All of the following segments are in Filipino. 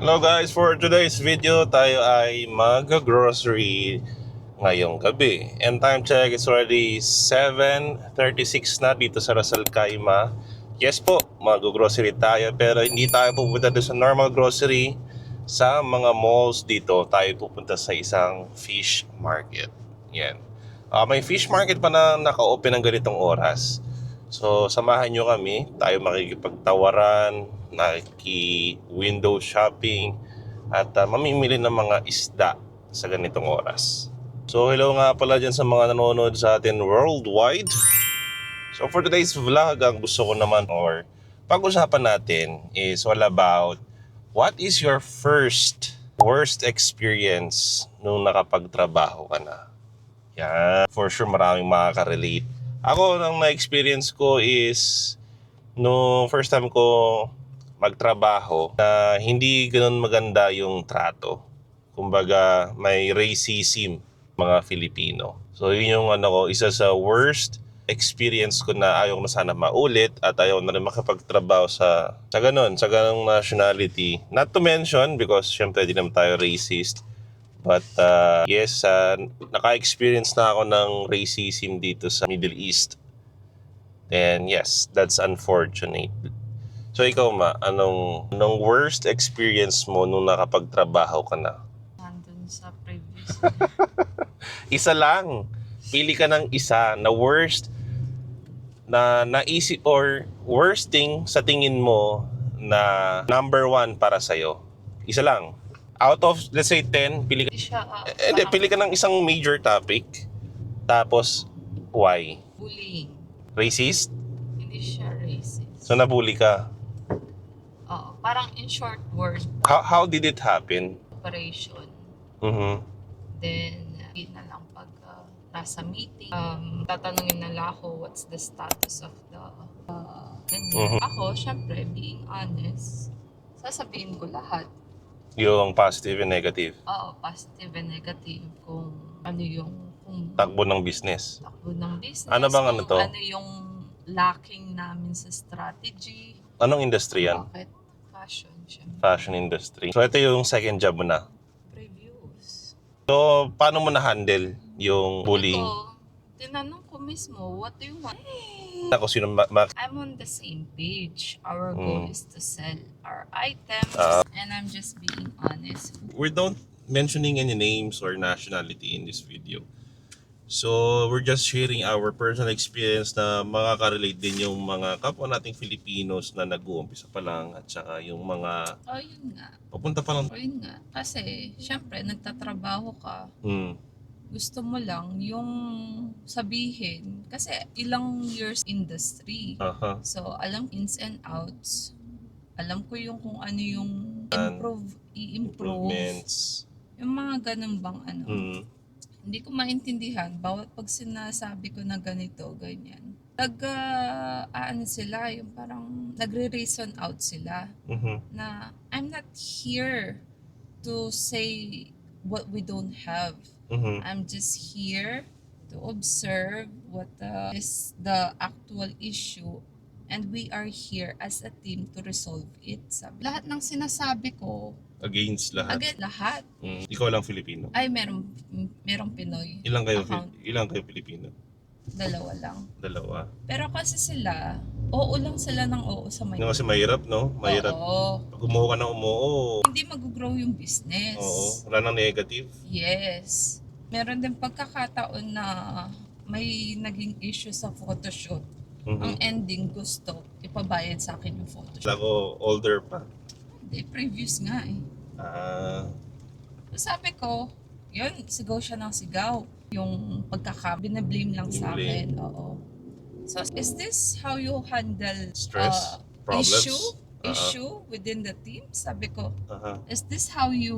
Hello guys, for today's video tayo ay mag-grocery ngayong gabi. And time check, it's already 7:36 na dito sa Ras Al Khaimah. Yes po, mag-grocery tayo pero hindi tayo pupunta doon sa normal grocery. Sa mga malls dito, tayo pupunta sa isang fish market. Yan. May fish market pa na naka-open ng ganitong oras. So, samahan nyo kami. Tayo makikipagtawaran, window shopping, at mamimili ng mga isda sa ganitong oras. So, hello nga pala dyan sa mga nanonood sa atin worldwide. So, for today's vlog, ang gusto ko naman or pag-usapan natin is all about what is your worst experience nung nakapagtrabaho ka na? Yan. For sure, maraming makaka-relate. Ako, nang na-experience ko is no first time ko magtrabaho na hindi ganoon maganda yung trato. Kumbaga, may racism mga Filipino. So, yun yung isa sa worst experience ko na ayaw na sana maulit at ayaw na rin makapagtrabaho sa ganun nationality. Not to mention, because syempre di naman tayo racist. But yes, naka-experience na ako ng racism dito sa Middle East. And yes, that's unfortunate. So ikaw anong worst experience mo nung nakapagtrabaho ka na? Nandun sa previous. Isa lang. Pili ka ng isa na worst na naisip or worst thing sa tingin mo na number one para sa'yo. Isa lang. Out of, let's say, 10, pili ka. Pili ka ng isang major topic. Tapos, why? Bullying. Racist? Hindi siya racist. So, nabully ka. Oo. Parang in short word, How did it happen? operation. Mm-hmm. Then, yun na lang pag nasa meeting, tatanungin nila ako what's the status of the ganyan. Ako, syempre, being honest, sasabihin ko lahat. Yung positive and negative. Oo, positive and negative kung ano yung Takbo ng business. takbo ng business. Ano bang kung to? ano yung lacking namin sa strategy. Anong industry yan? Bakit? Fashion, syempre. Fashion industry. So, ito yung second job mo na. Previews. So, paano mo na-handle yung bullying? Ito, tinanong ko mismo, what do you want? Ako, sino I'm on the same page. Our goal is to sell our items. And I'm just being honest. We don't mentioning any names or nationality in this video. So, we're just sharing our personal experience na makaka-relate din yung mga kapwa nating Filipinos na nag-uumpisa pa lang at saka yung mga Oh, yun nga. papunta pa lang. Oh, yun nga. Kasi, syempre, nagtatrabaho ka. Hmm. Gusto mo lang yung sabihin. Kasi, ilang years industry. Aha. So, alam ins and outs. Alam ko yung kung ano yung i-improve. Improvements. Yung mga ganun bang ano. Hmm. Hindi ko maintindihan. Bawat pag sinasabi ko na ganito, ganyan. Sila, yung parang nagre-reason out sila. Mhm. Na, I'm not here to say what we don't have. Mhm. I'm just here to observe what is the actual issue and we are here as a team to resolve it. Sabi. Lahat ng sinasabi ko, Against lahat. again, lahat, Ikaw lang Filipino. ay merong Pinoy. Ilang kayo Account. Pilipino? Dalawa lang. Dalawa. Pero kasi sila, oo lang sila ng oo sa may. Kasi mahirap, no? Mahirap. Oo. Pag umuho ka ng umuho, Hindi mag-grow yung business. oo, wala nang negative. Yes. Meron din pagkakataon na may naging issue sa photoshoot. Ang ending gusto, ipabayad sa akin yung photoshoot. Ako, older pa. Hindi, previous nga eh. Sabi ko, yun, sigaw siya ng sigaw. Yung binablame lang sa akin. Oo. So, is this how you handle Stress? Problems? issue within the team? Sabi ko, Aha. is this how you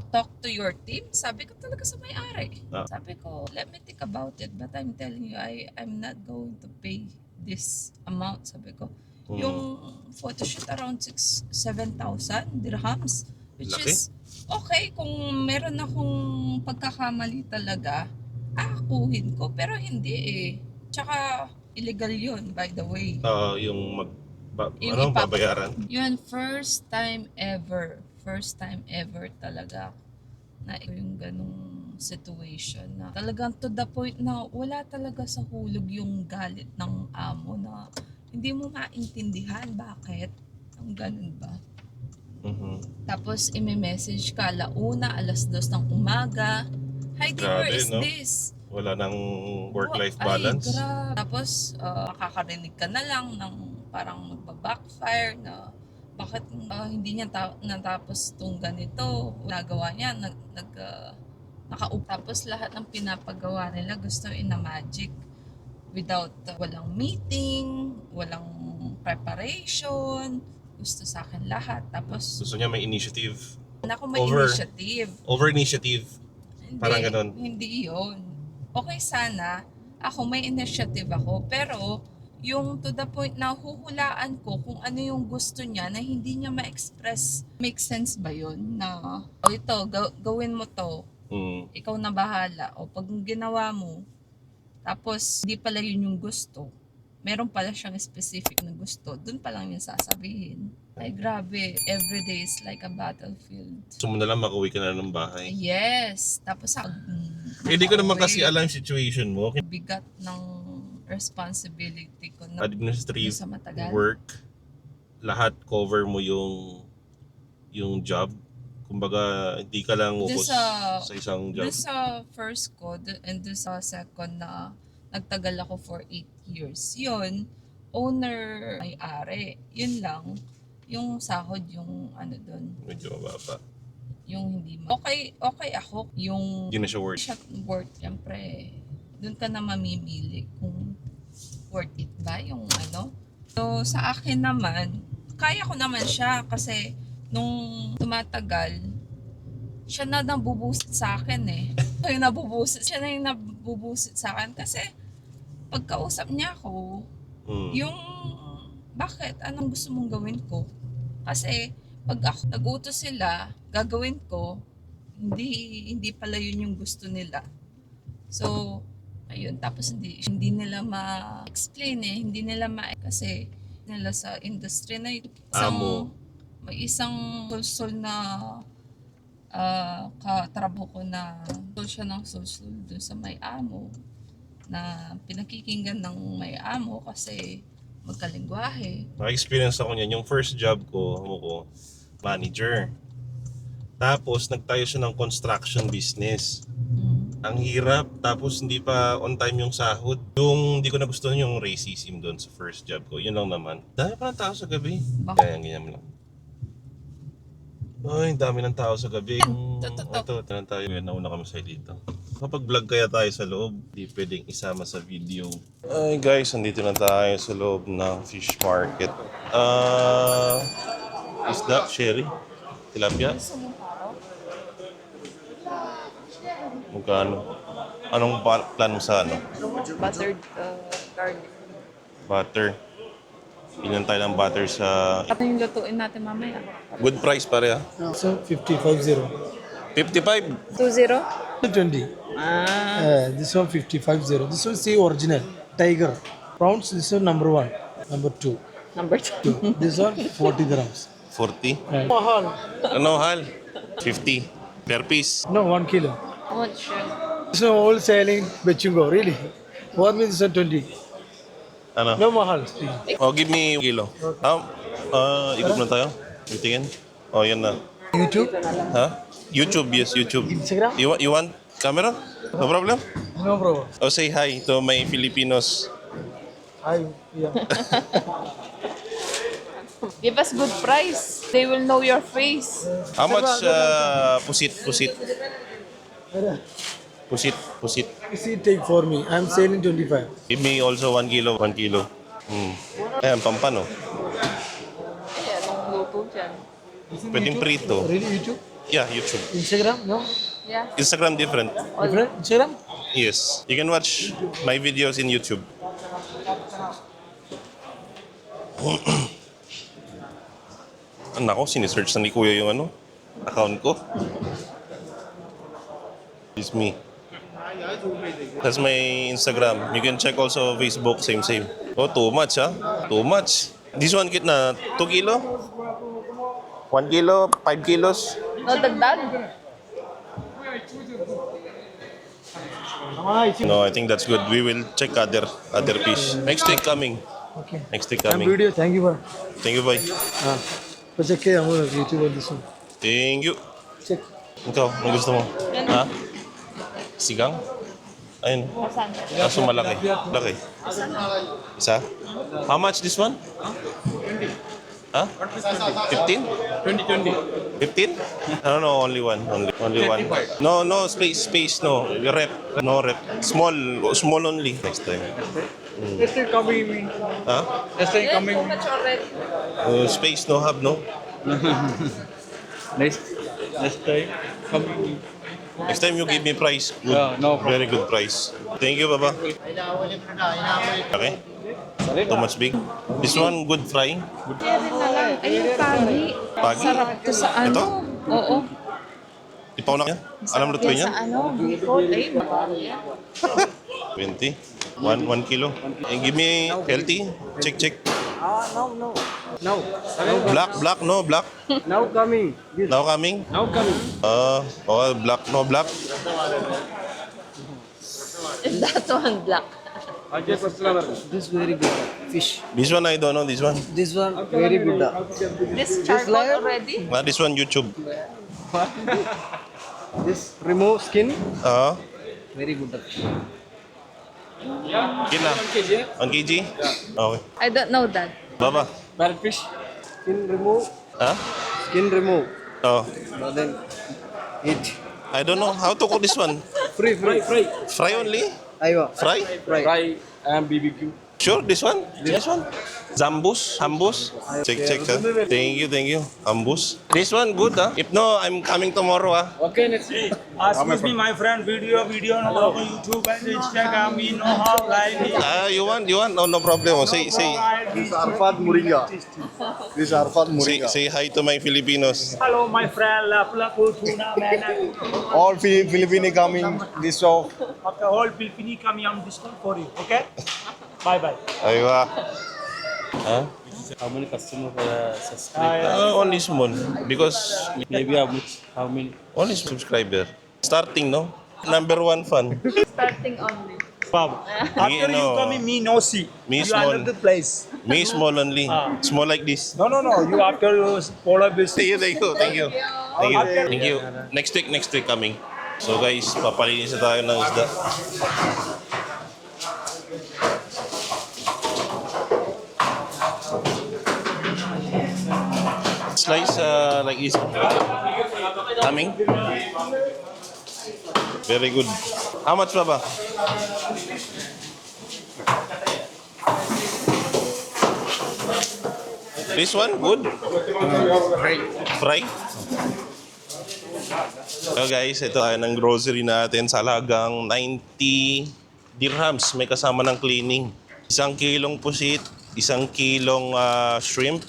talk to your team? Sabi ko talaga sa may-ari. Sabi ko, let me think about it. But I'm telling you, I'm not going to pay this amount. Sabi ko, yung photoshoot around 7,000 dirhams. Which Laki. is, okay, kung meron akong pagkakamali talaga, akuhin ko. Pero hindi eh. Tsaka, illegal yun, by the way. Yung Yung babayaran? Yun, first time ever talaga na yung ganong situation na talagang to the point na wala talaga sa hulog yung galit ng amo na hindi mo maintindihan bakit ang ganun ba. Tapos ime-message ka alauna, 2:00 ng umaga. Hi dear, where Grabe, is no? this? Wala nang work-life Ay, balance. grabe. Tapos makakarinig ka na lang ng parang magbabackfire na bakit hindi niya natapos itong ganito. Nagawa niya, tapos lahat ng pinapagawa nila gusto magic without walang meeting, walang preparation, gusto sa akin lahat. Tapos Gusto niya may initiative. may initiative. Over-initiative. Hindi, Parang ganun. hindi yun. Okay sana, ako may initiative ako, pero yung to the point na huhulaan ko kung ano yung gusto niya na hindi niya ma-express. Make sense ba yun? Na, ito, gawin mo to. Ikaw na bahala. O pag ginawa mo, tapos hindi pala yun yung gusto, meron pala siyang specific na gusto, dun pa lang yung sasabihin. Ay grabe, everyday is like a battlefield. Gusto mo na lang makauwi ka na ng bahay. Yes. Tapos Hindi ko naman kasi alam yung situation mo. bigat ng responsibility ko na Administrative sa matagal. work, lahat cover mo yung job. Kumbaga, hindi ka lang focus sa isang job. Doon sa first ko and doon sa second na nagtagal ako for 8 years. Yun, owner may-ari. Yun lang. Yung sahod, yung ano doon. Medyo mababa. Yung hindi okay ako. Yung Hindi na siya worth. Worth, syempre. Doon ka na mamimili kung worth it ba yung ano. So, sa akin naman, kaya ko naman siya kasi nung tumatagal, siya na nabubusit sa akin eh. Siya na yung nabubusit sa akin kasi pagkausap niya ako, yung bakit? Anong gusto mong gawin ko? Kasi pag ako nag-utos sila, gagawin ko, hindi pala yun yung gusto nila. So, ayun, tapos hindi nila ma-explain hindi nila kasi nila sa industry na may isang sulsul na katrabaho ko na siya ng sulsul doon sa may amo na pinakikinggan ng may amo kasi magkalingwahe. Na-experience ako niyan. Yung first job ko, manager. Tapos, nagtayo siya ng construction business. Ang hirap. Tapos, hindi pa on time yung sahod. Yung hindi ko nagustuhan yung racism doon sa first job ko. Yun lang naman. Dami pa ng tao sa gabi. Kaya, ganyan lang. Ay, dami ng tao sa gabi. Ito, tayo. Nauna kami sa dito. Kapag vlog kaya tayo sa loob, di pwedeng isama sa video. Ay guys, nandito na tayo sa loob ng fish market. Isda, sherry, tilapia. Magkano? Anong plan mo sa ano? Buttered garlic. Butter. Bilhan tayo ng butter sa... Ano yung lutuin natin mamaya? Good price pare ha? So 55.0. 55? 2-0? 20. This one 55.0. This one see original tiger prawns. This one number 1, number 2. Number 2. This one 40 dirhams. 40? Mahal. Ano hal? 50 per piece. No, 1 kilo. How much? This one all selling Bechungo. Really? What means this one 20? Ano? No mahal. Oh, give me 1 kilo. Ikot na tayo. Tingin. Oh, yan na. YouTube. Ha? YouTube, yes, YouTube. Instagram? You want camera? No problem? No problem. Oh, say hi to my Filipinos. I yeah. Give us good price. They will know your face. How much pusit? Pusit. See, take for me. I'm selling 25. Give me also 1 kilo. 1 kilo. Ayan, pampano. Anong luto dyan? Pwedeng prito. Really YouTube? Yeah, YouTube. Instagram? No. Yeah. Instagram different. Different? Instagram? Yes. You can watch my videos in YouTube. Nako, sinesearch na ni Kuya yung account ko. It's me. That's my Instagram. You can check also Facebook, same. Oh, too much ha? Too much. This one kitna 2 kilo? 1 kilo, 5 kilos? No, dagdag? No, I think that's good. We will check other fish. Next week coming. Okay. Next week I'm coming. video. Thank you, bro. Thank you, bye. Check kaya mo YouTube this one. Thank you. Check. Ikaw, ano gusto mo? Ha? Sigang? Ayun. Kaso malaki. Laki. Isa? How much this one? Huh? 15? 15? I don't know, only one. Only one. No, space, no. Rep. No rep. Small only. Next time. Next time coming. Huh? Next time coming. Too much already. Space, no hub, no? Next time coming. Next time you give me price. Good. No problem. Very good price. Thank you, Baba. Okay? Too much big. This one, good fry. Kaya rin na lang. Ay, yung pagi. Pagi? Sarap to sa ano. Ito? Oo. Ipaw na yan? Alam na Yan yan? sa ano. Bicol. Ay, baka yan. 20. 1 kilo. And give me healthy. Check. No. Black, no black. Now coming. This. Now coming. Now coming. Black, no black. That one black. Ajay Pastrana. This very good fish. This one I don't know. This one. This one very good. This charcoal already? This one YouTube. This remove skin. Very good fish. Kina. 1 kg? Okay. I don't know that. Baba. Parrot fish. Skin remove. Huh? Skin remove. Oh. Now then eat. I don't know how to cook this one. Free. Fry only? Aywa. Fry? Fry and BBQ. Sure, this one? This one? Zambus? Hambus? Check, huh? Thank you. Hambus. This one good, huh? If no, I'm coming tomorrow, huh? Okay, next week. Excuse me, my friend, video no on YouTube and Instagram, you know how like it. You want? No problem. Say Arfad Moringa. This is Arfad Moringa. say hi to my Filipinos. Hello, my friend, Lapu Tuna, man. All Filipino coming this show. Okay, whole Filipini coming on discount for you, okay? Bye-bye. Aywa. Huh? How many customers subscribe? Only small. Because Maybe how much? How many? only subscriber. Starting, no? Number 1 fan. Starting only. Wow. After you no. coming, me no see. Me you small. another place. Me small only. Small like this. No. You after you follow this. Thank you. Next week coming. So guys, papalinis na tayo ng isda. Slice like this. Coming. Very good. How much, Baba? This one, good? Fry? So guys, ito tayo ng grocery natin sa halagang 90 dirhams. May kasama ng cleaning. 1 kilong pusit, 1 kilong shrimp,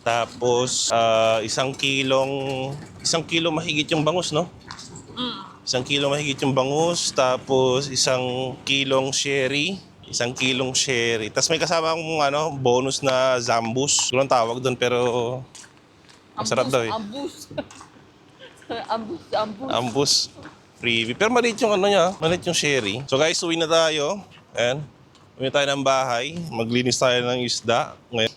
tapos 1 kilo mahigit yung bangus, no? 1 kilo mahigit yung bangus, tapos 1 kilong sherry, 1 kilong sherry. Tapos may kasama akong bonus na zambus. Walang tawag doon pero masarap daw eh. Ambus. Ambus. Freebie. Pero maliit yung maliit yung sherry. So guys, uwi na tayo. Ayan. Uwi tayo ng bahay. Maglinis tayo ng isda. Ngayon.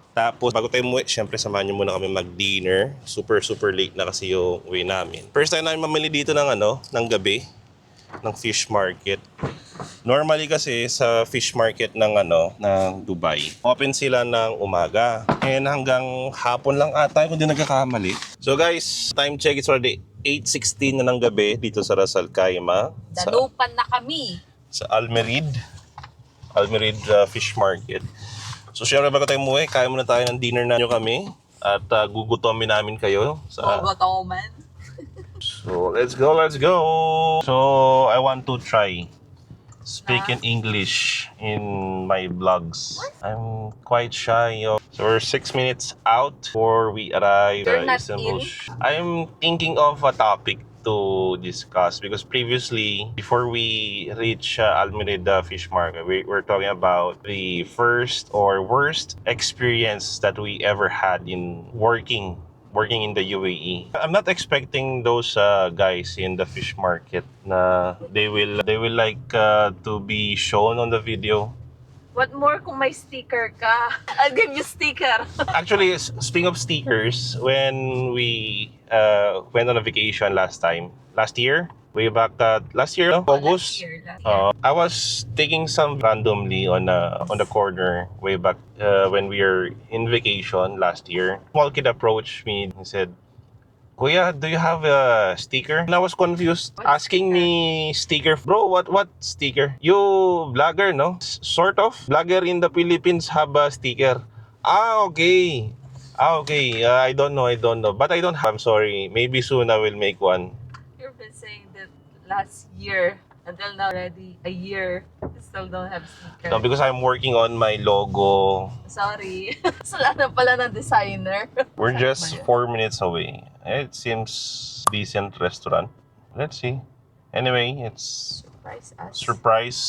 Tapos, bago tayo umuwi, syempre samahan nyo muna kami mag-dinner. Super late na kasi yung uwi namin. First time namin mamili dito ng gabi. Ng fish market. Normally kasi sa fish market ng Dubai, open sila ng umaga. And hanggang hapon lang ata kung di nagkakamali. So guys, time check, it's already 8:16 na ng gabi dito sa Ras Al Khaimah. Dalupan na kami. Sa Almerid Fish Market. So syempre bago tayo umuwi, kaya muna tayo ng dinner na nyo kami. At gugutomin namin kayo. Bogatoman. So let's go. So I want to try speaking English in my vlogs. I'm quite shy. So we're 6 minutes out before we arrive You're not Istanbul. in? I'm thinking of a topic to discuss because previously, before we reach Almerida Fish Market, we were talking about the first or worst experience that we ever had in working in the UAE. I'm not expecting those guys in the fish market na they will like to be shown on the video. What more kung may sticker ka? I'll give you sticker. Actually, speaking of stickers, when we went on a vacation last year, way back last year, no? August. Last year. I was taking some randomly on the corner way back when we were in vacation last year. Small kid approached me and said, "Kuya, do you have a sticker?" And I was confused, What asking me sticker. Bro, what sticker? You vlogger, no? Sort of. Vlogger in the Philippines have a sticker. Okay. Okay. I don't know. But I don't have. I'm sorry. Maybe soon I will make one. You've been saying that last year until now already a year. You still don't have sticker. No, because I'm working on my logo. Sorry. Sala na pala ng designer. We're just 4 minutes away. It seems decent restaurant. Let's see. Anyway, it's Surprise us. surprise.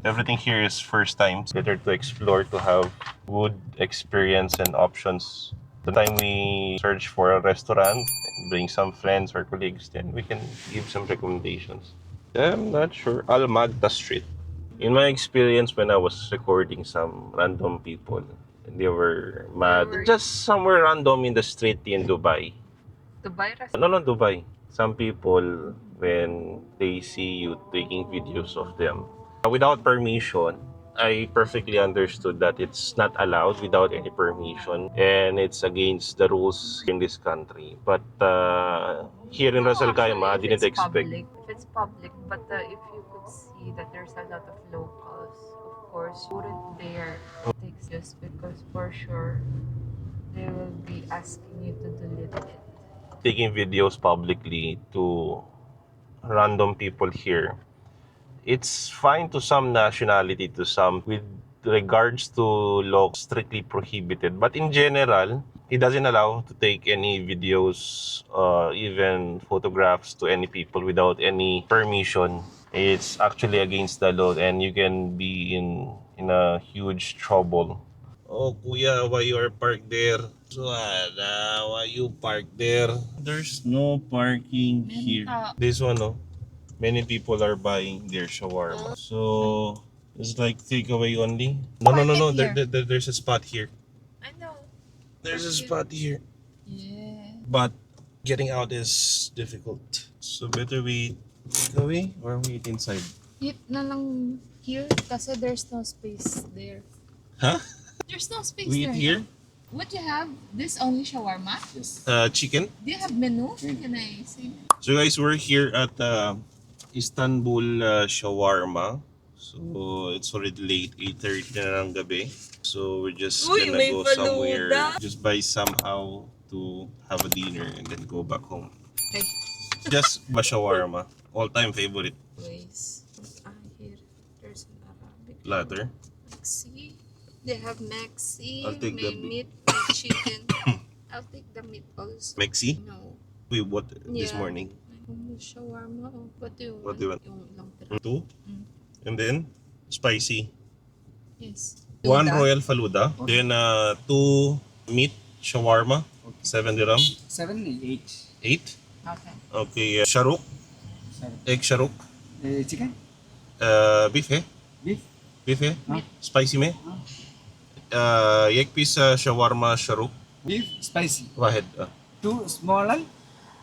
Everything here is first time. It's better to explore, to have good experience and options. The time we search for a restaurant, bring some friends or colleagues, then we can give some recommendations. I'm not sure. Al Magda Street. In my experience, when I was recording some random people, they were mad. Just somewhere random in the street in Dubai. Dubai restaurant. No, Dubai. Some people, when they see you taking videos of them, without permission, I perfectly understood that it's not allowed without any permission and it's against the rules in this country. But here in Ras Al Khaimah, I didn't expect. If it's public, but if you could see that there's a lot of locals, of course, you wouldn't dare take this because for sure they will be asking you to delete it. Taking videos publicly to random people here, it's fine to some nationality, to some with regards to law, strictly prohibited. But in general, it doesn't allow to take any videos, even photographs to any people without any permission. It's actually against the law and you can be in a huge trouble. Oh, kuya, why you are parked there? Suada, why you parked there? There's no parking here. This one, no? Many people are buying their shawarma. So, it's like takeaway only? No. There's a spot here. I know. There's a spot here. Yeah. But getting out is difficult. So, better we take away or we eat inside? Eat na lang here kasi there's no space there. Huh? There's no space We there. eat here? What you have? This only shawarma? Yes. Chicken? Do you have menu? Can I see? So guys, we're here at Istanbul Shawarma. So it's already late, 8:30 na ng gabi. So we're just Uy, gonna may go faluda. somewhere, just buy somehow to have a dinner and then go back home. Okay. Just a shawarma, all-time favorite. Place. Here. There's an Arabic. Platter. Maxi. They have Maxi. I'll take may the meat, may chicken. I'll take the meat also. Mexi? No. We bought this Yeah. morning. Shawarma. Oh. What do you want? What do you want? Yung ilang pira- 2. And then spicy. Yes. 1 Faluda. royal faluda. Then 2 meat shawarma. 7 dirham. 7 and 8. 8. Okay. Okay, sharuk. Egg sharuk. Chicken? Beef eh? Beef? Beef eh? Meat. Spicy में एक piece shawarma sharuk Beef? Spicy. वाहिद 2 small and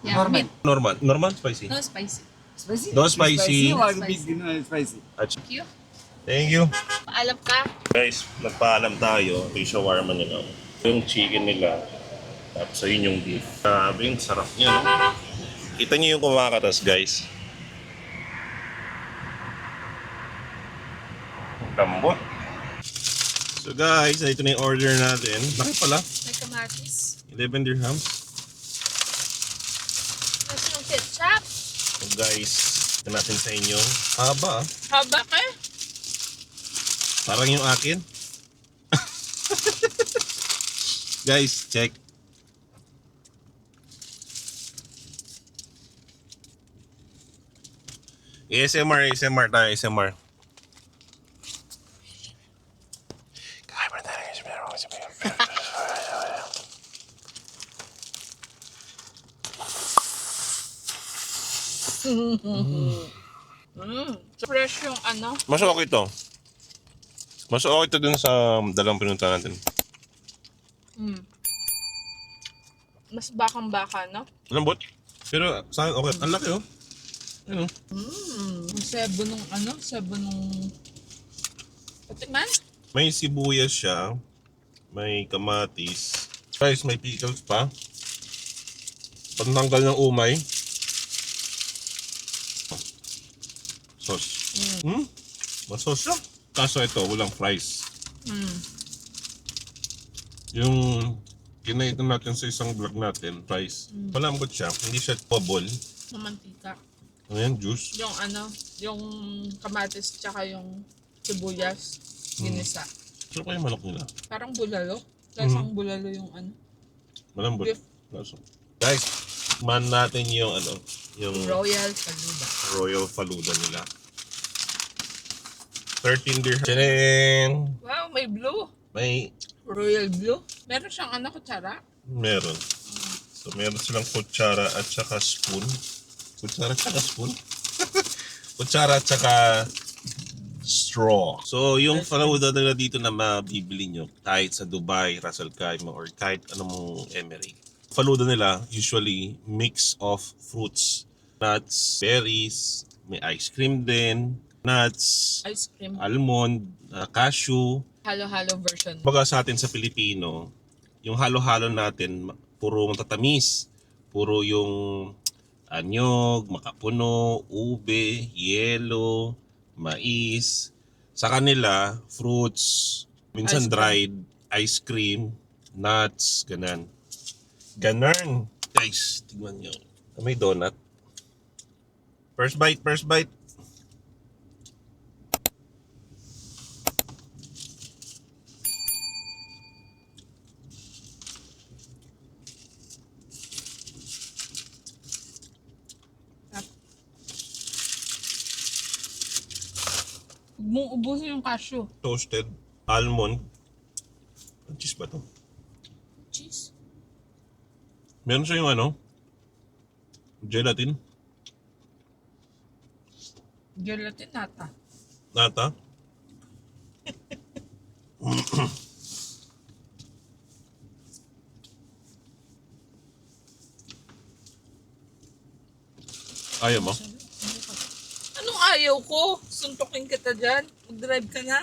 Yeah, normal. meat. normal spicy. No spicy. Spicy? No spicy. Or Spicy. big spicy? अच्छा. Thank you. Thank you. Paalam ka. Guys, nagpaalam tayo. Yung shawarma nila. Yung chicken nila. Tapos ayun yung beef. Grabe, yung sarap niya, no? Kita niyo yung kumakatas, guys. Lambot. So guys, ito na yung order natin. Laki pala. May kamatis. 11 dirhams. Nasa yung ketchup. So guys, ito natin sa inyo. Haba ah. Haba ka? Parang yung akin. Guys, check. ASMR tayo, ASMR. Kain mo tayo, ASMR. Fresh yung ano. Mas okay to. Mas okay to dun sa dalawang pinunta natin. Mas bakang-baka, no? Lambot. Pero sa akin, okay. Ang laki oh. Ano? Ang sebo nung ano, sebo nung... Patiman? May sibuyas siya. May kamatis. Guys, may pickles pa. Pantanggal ng umay. Sauce. Masos siya. Kaso ito, walang fries. Yung kinaitan natin sa isang vlog natin, fries. Malambot siya. Hindi siya bubble. Na mantika. Ano yan? Juice. Yung ano, yung kamatis tsaka yung sibuyas, ginisa. So kaya manok nila. Parang bulalo. Lasang bulalo yung ano. Malambot. Beef. Kaso. Guys, man natin yung ano, yung Royal Faluda. Royal Faluda nila. 13 dirham. Tadang! Wow, may blue. May Royal blue. Meron siyang ano, kutsara. meron. So meron silang kutsara at saka spoon. Kutsara at saka spoon? Kutsara at saka straw. So yung faluda nila dito na mabibili nyo kahit sa Dubai, Ras Al Khaimah or kahit anong emirate. Faluda nila usually mix of fruits, nuts, berries, may ice cream din, nuts, Ice cream. almond, cashew. Halo-halo version. Baga sa atin sa Pilipino, yung halo-halo natin, puro matatamis. Puro yung anyog, makapuno, ube, yelo, mais. Sa kanila, fruits, minsan Ice cream. dried, ice cream, nuts, ganan. Ganon. Guys, tingnan nyo. May donut. First bite, first bite. Huwag mong ubusin yung cashew. Toasted almond. Ang cheese ba to? Cheese. Meron siya yung ano? Gelatin. Gelatin nata. Nata. Ayaw mo? Anong ayaw ko? Suntukin kita dyan. Mag-drive ka na.